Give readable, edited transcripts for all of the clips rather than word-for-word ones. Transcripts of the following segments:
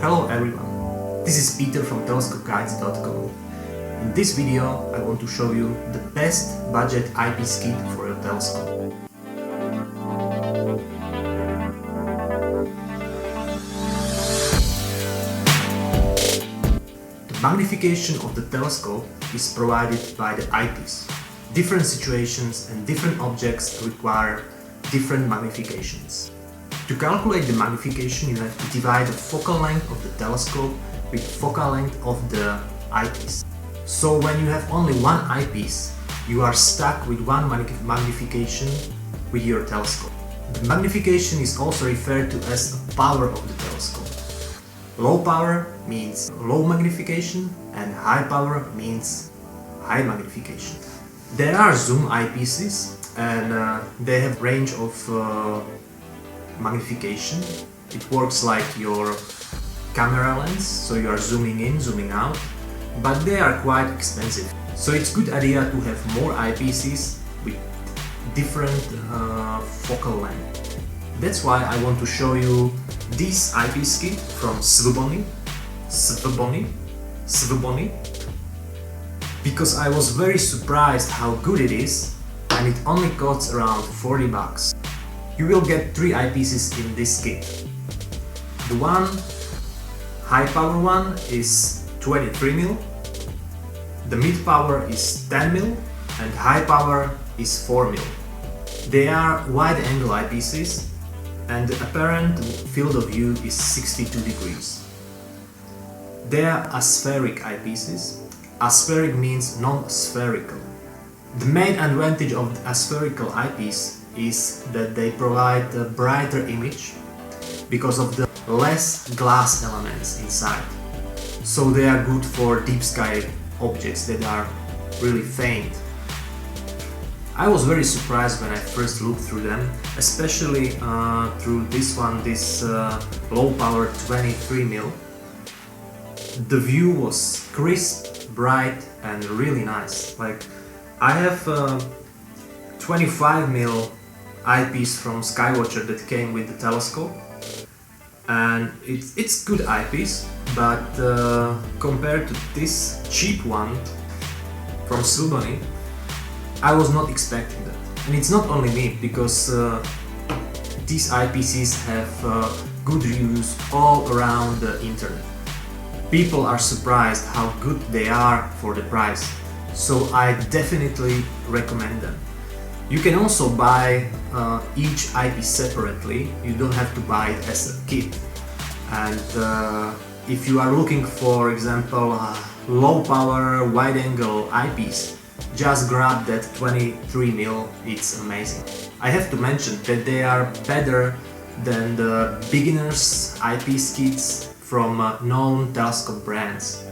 Hello everyone, this is Peter from telescopeguides.com. In this video I want to show you the best budget eyepiece kit for your telescope. The magnification of the telescope is provided by the eyepiece. Different situations and different objects require different magnifications. To calculate the magnification, you have to divide the focal length of the telescope with the focal length of the eyepiece. So when you have only one eyepiece, you are stuck with one magnification with your telescope. The magnification is also referred to as the power of the telescope. Low power means low magnification and high power means high magnification. There are zoom eyepieces and they have range of magnification. It works like your camera lens, so you are zooming in, zooming out, but they are quite expensive. So it's good idea to have more eyepieces with different focal length. That's why I want to show you this eyepiece kit from SVBONY, because I was very surprised how good it is, and it only costs around 40 bucks. You will get 3 eyepieces in this kit. The one high power one is 23mm, the mid power is 10mm and high power is 4mm. They are wide angle eyepieces and the apparent field of view is 62 degrees. They are aspheric eyepieces. Aspheric means non-spherical. The main advantage of the aspherical eyepiece is that they provide a brighter image because of the less glass elements inside. So they are good for deep sky objects that are really faint. I was very surprised when I first looked through them, especially through this one, this low power 23mm. The view was crisp, bright and really nice. Like, I have 25mm eyepiece from Skywatcher that came with the telescope, and it's good eyepiece, but compared to this cheap one from SVBONY, I was not expecting that. And it's not only me, because these eyepieces have good reviews all around the internet. People are surprised how good they are for the price, so I definitely recommend them. You can also buy each eyepiece separately, you don't have to buy it as a kit. And if you are looking for example low power wide angle eyepiece, just grab that 23mm, it's amazing. I have to mention that they are better than the beginners eyepiece kits from known telescope brands,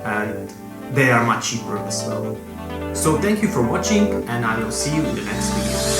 and they are much cheaper as well. So thank you for watching, and I will see you in the next video.